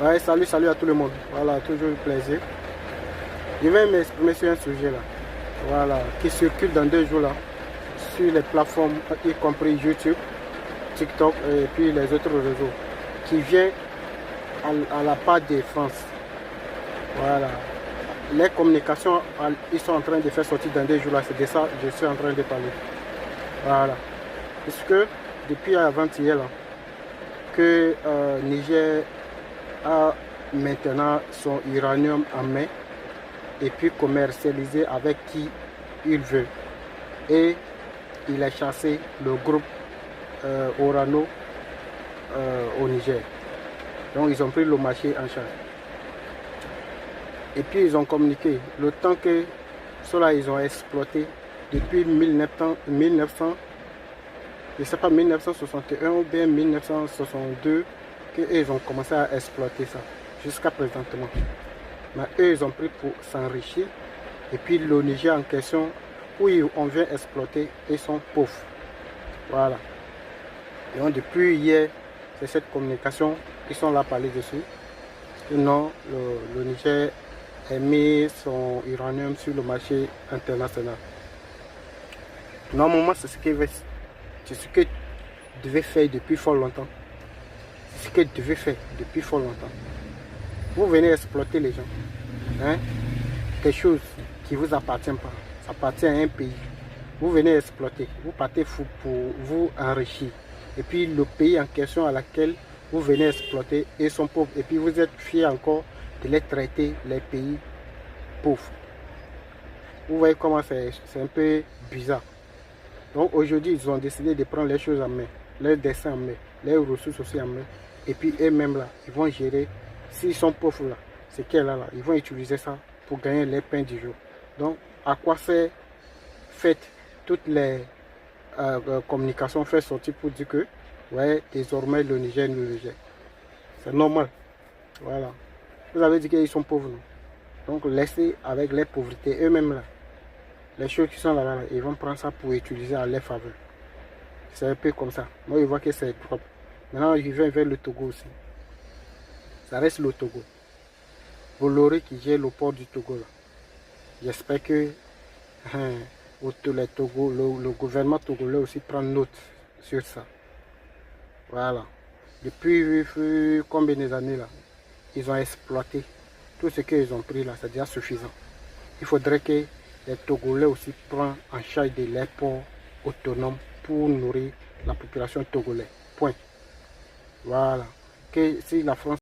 Ouais, salut à tout le monde. Voilà, toujours un plaisir. Je vais m'exprimer sur un sujet là. Voilà, qui circule dans 2 jours là. Sur les plateformes, y compris YouTube, TikTok et puis les autres réseaux. Qui vient à la part de France. Voilà. Les communications, ils sont en train de faire sortir dans 2 jours là. C'est de ça que je suis en train de parler. Voilà. Puisque depuis avant-hier là, que Niger a maintenant son uranium en main et puis commercialisé avec qui il veut. Et il a chassé le groupe Orano au Niger. Donc ils ont pris le marché en charge. Et puis ils ont communiqué le temps que cela ils ont exploité depuis 1900 je ne sais pas 1961 ou bien 1962 qu'ils ont commencé à exploiter ça jusqu'à présentement. Mais eux ils ont pris pour s'enrichir. Et puis le Niger en question où on vient exploiter, ils sont pauvres. Voilà. Et donc depuis hier, c'est cette communication qu'ils sont là à parler dessus. Et non, le Niger a mis son uranium sur le marché international. Normalement, c'est ce que devait faire depuis fort longtemps. C'est ce que devait faire depuis fort longtemps. Vous venez exploiter les gens. Hein? Quelque chose qui ne vous appartient pas. Ça appartient à un pays. Vous venez exploiter. Vous partez fou pour vous enrichir. Et puis le pays en question à laquelle vous venez exploiter, ils sont pauvres. Et puis vous êtes fiers encore de les traiter, les pays pauvres. Vous voyez comment c'est un peu bizarre. Donc aujourd'hui, ils ont décidé de prendre les choses en main, leurs dessins en main, leurs ressources aussi en main. Et puis eux-mêmes là, ils vont gérer. S'ils sont pauvres là, c'est qu'elles là, ils vont utiliser ça pour gagner les pains du jour. Donc à quoi sert faites toutes les communications fait sortir pour dire que ouais, désormais le Niger nous rejette. C'est normal. Voilà. Vous avez dit qu'ils sont pauvres. Non? Donc laissez avec les pauvretés eux-mêmes là. Les choses qui sont là-bas, ils vont prendre ça pour utiliser à leur faveur. C'est un peu comme ça. Moi, je vois que c'est propre. Maintenant, je vais vers le Togo aussi. Ça reste le Togo. Bolloré qui gère le port du Togo là. J'espère que le gouvernement togolais aussi prend note sur ça. Voilà. Depuis combien d'années là, ils ont exploité tout ce qu'ils ont pris là, c'est déjà suffisant. Il faudrait que les Togolais aussi prennent en charge de leurs ports autonomes pour nourrir la population togolaise. Point. Voilà. Que si la France